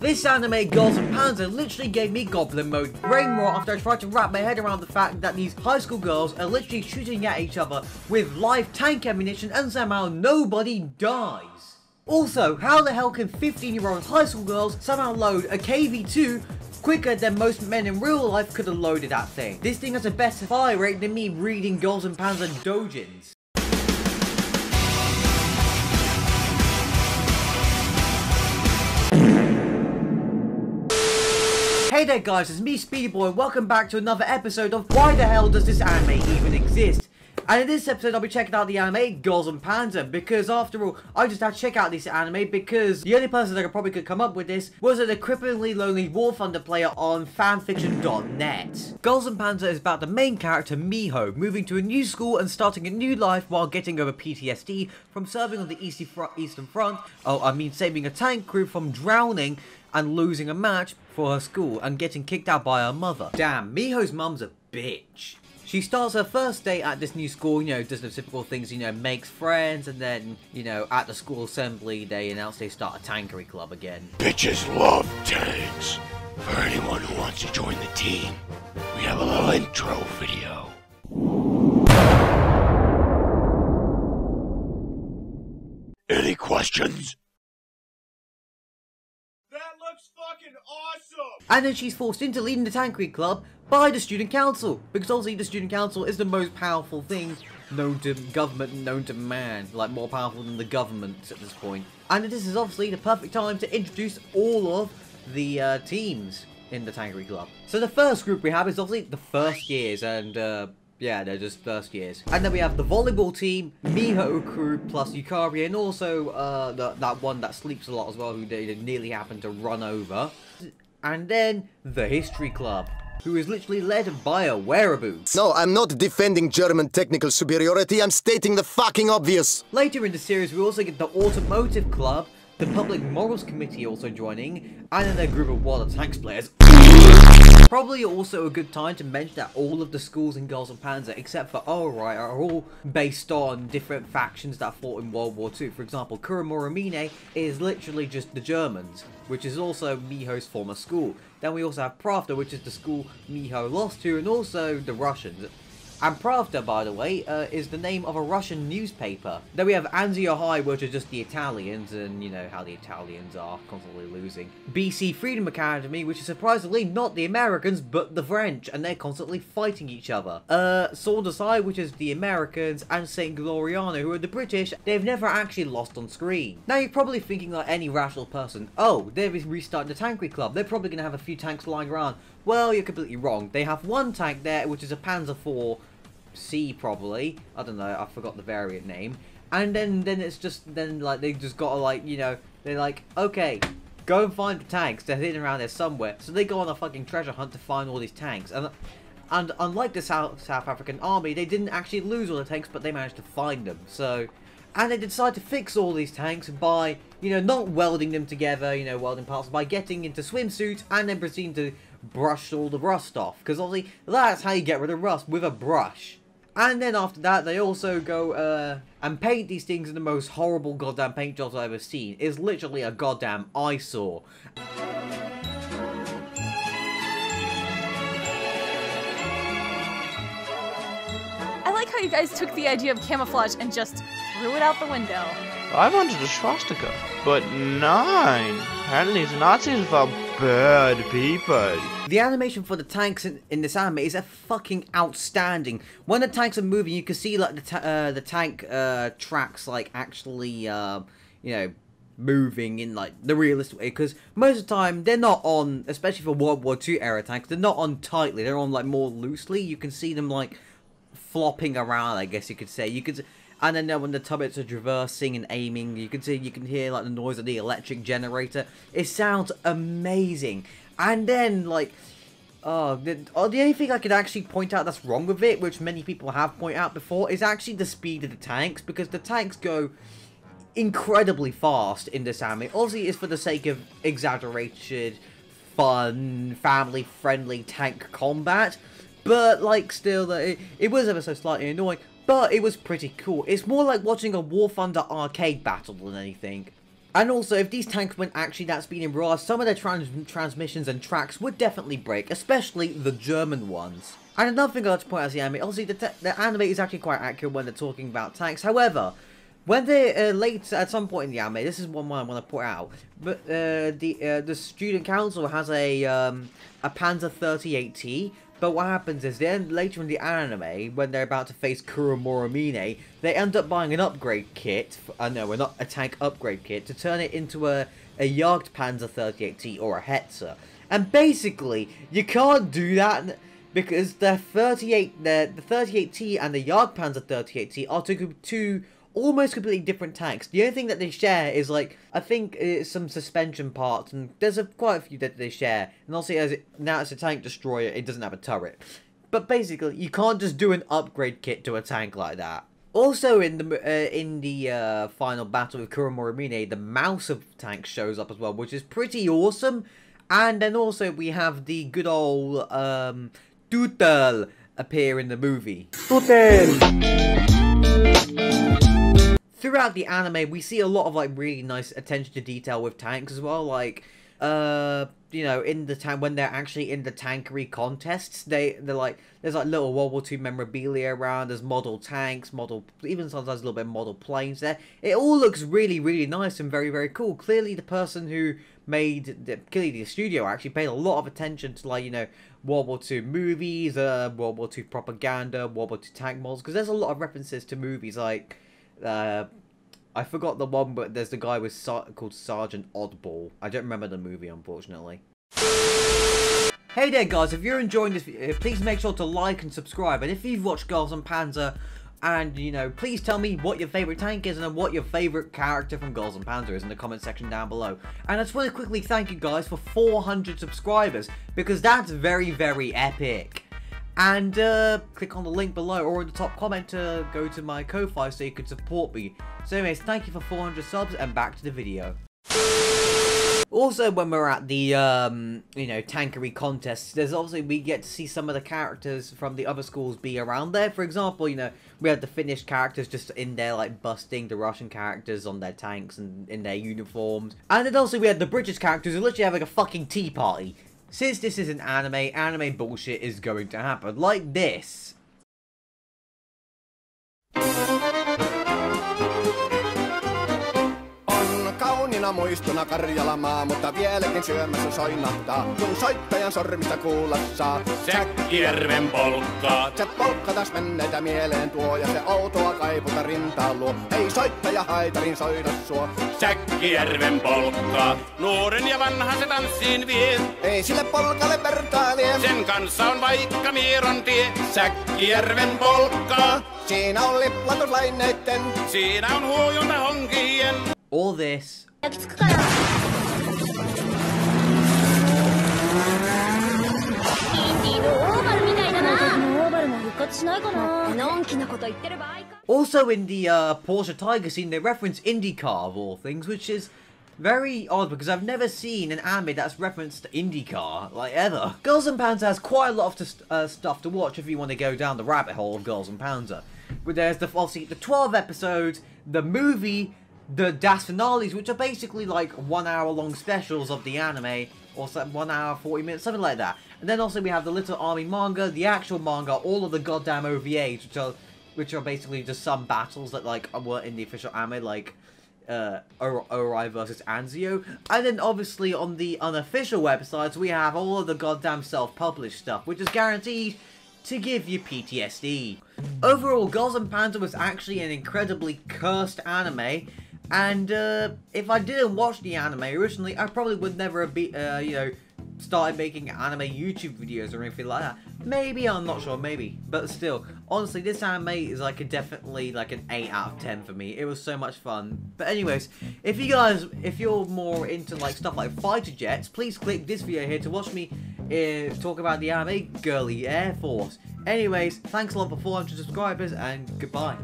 This anime, und Panzer, literally gave me goblin mode brain rot after I tried to wrap my head around the fact that these high school girls are literally shooting at each other with live tank ammunition and somehow nobody dies. Also, how the hell can 15-year-old high school girls somehow load a KV-2 quicker than most men in real life could have loaded that thing? This thing has a better fire rate than me reading und Panzer doujins. Hey there guys, it's me Speedy Boy, welcome back to another episode of Why the Hell Does This Anime Even Exist? And in this episode I'll be checking out the anime und Panzer, because after all, I just had to check out this anime because the only person that probably could come up with this was a cripplingly lonely War Thunder player on fanfiction.net. und Panzer is about the main character Miho moving to a new school and starting a new life while getting over PTSD from serving on the Eastern Front. Oh, I mean saving a tank crew from drowning and losing a match for her school and getting kicked out by her mother. Damn, Miho's mum's a bitch. She starts her first day at this new school, you know, does the typical things, you know, makes friends, and then, you know, at the school assembly, they announce they start a tankery club again. Bitches love tanks. For anyone who wants to join the team, we have a little intro video. Any questions? That looks fucking awesome! And then she's forced into leading the tankery club by the student council, because obviously the student council is the most powerful thing known to government, known to man, like more powerful than the government at this point. And this is obviously the perfect time to introduce all of the teams in the tankery club. So the first group we have is obviously the first years, and yeah, they're just first years. And then we have the volleyball team, Miho crew plus Yukari, and also that one that sleeps a lot as well, who they nearly happened to run over. And then the history club, who is literally led by a wereaboo. No, I'm not defending German technical superiority, I'm stating the fucking obvious. Later in the series we also get the automotive club, the public morals committee also joining, and then a group of water tanks players. Probably also a good time to mention that all of the schools in und Panzer, except for Alright, are all based on different factions that fought in World War II. For example, Kuromuramine is literally just the Germans, which is also Miho's former school. Then we also have Pravda, which is the school Miho lost to, and also the Russians. And Pravda, by the way, is the name of a Russian newspaper. Then we have Anzio High, which are just the Italians, and you know how the Italians are, constantly losing. BC Freedom Academy, which is surprisingly not the Americans, but the French, and they're constantly fighting each other. Saunders High, which is the Americans, and St. Gloriano, who are the British. They've never actually lost on screen. Now you're probably thinking like any rational person, oh, they're restarting the tankery club, they're probably going to have a few tanks lying around. Well, you're completely wrong. They have one tank there, which is a Panzer IV C probably. I don't know, I forgot the variant name. And then it's just, then like, they just gotta like, you know, they're like, okay, go and find the tanks. They're hidden around there somewhere. So they go on a fucking treasure hunt to find all these tanks. And unlike the South African army, they didn't actually lose all the tanks, but they managed to find them. So, and they decide to fix all these tanks by, you know, not welding them together, you know, welding parts, by getting into swimsuits and then proceeding to brush all the rust off. Because obviously, that's how you get rid of rust, with a brush. And then after that, they also go and paint these things in the most horrible goddamn paint jobs I've ever seen. It's literally a goddamn eyesore. I like how you guys took the idea of camouflage and just threw it out the window. I wanted a swastika, but nine. Apparently these Nazis were bad people. The animation for the tanks in this anime is fucking outstanding. When the tanks are moving, you can see like the tank tracks like actually you know, moving in like the realistic way, because most of the time they're not on, especially for World War II era tanks, they're not on tightly, they're on like more loosely. You can see them like flopping around, I guess you could say. You could, and then when the turrets are traversing and aiming, you can hear like the noise of the electric generator. It sounds amazing. And then like, the only thing I could actually point out that's wrong with it, which many people have pointed out before, is actually the speed of the tanks, because the tanks go incredibly fast in this anime. Obviously, it's for the sake of exaggerated, fun, family-friendly tank combat, but like still, it was ever so slightly annoying. But it was pretty cool. It's more like watching a War Thunder arcade battle than anything. And also, if these tanks weren't actually that speedy in real life, some of their transmissions and tracks would definitely break, especially the German ones. And another thing I'd like to point out is the anime. Obviously, the anime is actually quite accurate when they're talking about tanks. However, when they're late at some point in the anime, this is one I want to point out. But the student council has a Panzer 38T. But what happens is then later in the anime, when they're about to face Kuromoromine, they end up buying an upgrade kit. No, not a tank upgrade kit to turn it into a Jagd Panzer 38T or a Hetzer. And basically, you can't do that. Because the 38T and the Jagd Panzer 38T are two almost completely different tanks. The only thing that they share is, like, I think some suspension parts, and there's quite a few that they share. And also, now it's a tank destroyer, it doesn't have a turret. But basically, you can't just do an upgrade kit to a tank like that. Also, in the final battle with Kuromoromine, the mouse of tanks shows up as well, which is pretty awesome. And then also, we have the good old, Tutel appear in the movie. Throughout the anime, we see a lot of, like, really nice attention to detail with tanks as well. Like, you know, in the tank, when they're actually in the tankery contests, they're like, there's like little World War II memorabilia around, there's model tanks, even sometimes a little bit of model planes there. It all looks really, really nice and very, very cool. Clearly the person who clearly the studio actually paid a lot of attention to, like, you know, World War II movies, World War II propaganda, World War II tank models, because there's a lot of references to movies, like, I forgot the one, but there's the guy called Sergeant Oddball. I don't remember the movie, unfortunately. Hey there, guys, if you're enjoying this video, please make sure to like and subscribe, and if you've watched Girls and Panzer, and, you know, please tell me what your favourite tank is and what your favourite character from Girls and Panzer is in the comment section down below. And I just want to quickly thank you guys for 400 subscribers, because that's very, very epic. And click on the link below or in the top comment to go to my Ko-Fi so you can support me. So anyways, thank you for 400 subs, and back to the video. Also, when we're at the, you know, tankery contests, there's obviously, we get to see some of the characters from the other schools be around there. For example, you know, we had the Finnish characters just in there, like, busting the Russian characters on their tanks and in their uniforms. And then also we had the British characters who literally have, like, a fucking tea party. Since this is an anime bullshit is going to happen. Like this. Kauniina muistona Karjalamaa, mutta vieläkin syömässä soinahtaa. Kun soittajan sormista kuulla saa Säkkijärven polkkaa. Se polkka taas menneitä mieleen tuo, ja se outoa kaiputa rintaan luo. Ei soittaja haitarin soida suo. Säkkijärven polkkaa. Nuoren ja vanhan se tanssiin vie. Ei sille polkalle vertailie. Sen kanssa on vaikka Mieron tie. Säkkijärven polkkaa. Siinä on liplatuslaineitten. Siinä on huojunta honkien. All this. Also in the Porsche Tiger scene, they reference IndyCar of all things, which is very odd because I've never seen an anime that's referenced IndyCar, like, ever. Girls and Panzer has quite a lot of stuff to watch if you want to go down the rabbit hole of Girls and Panzer. But there's obviously the 12 episodes, the movie, the Das finales, which are basically like 1 hour long specials of the anime, or 1 hour 40 minutes, something like that. And then also we have the Little Army manga, the actual manga, all of the goddamn OVAs, which are basically just some battles that, like, were in the official anime, like Ori versus Anzio. And then obviously on the unofficial websites we have all of the goddamn self-published stuff, which is guaranteed to give you PTSD. Overall, Girls and Panzer was actually an incredibly cursed anime. And if I didn't watch the anime originally, I probably would never have you know, started making anime YouTube videos or anything like that. Maybe, I'm not sure, maybe. But still, honestly, this anime is like definitely like an 8 out of 10 for me. It was so much fun. But anyways, if you're more into like stuff like fighter jets, please click this video here to watch me talk about the anime Girly Air Force. Anyways, thanks a lot for 400 subscribers, and goodbye.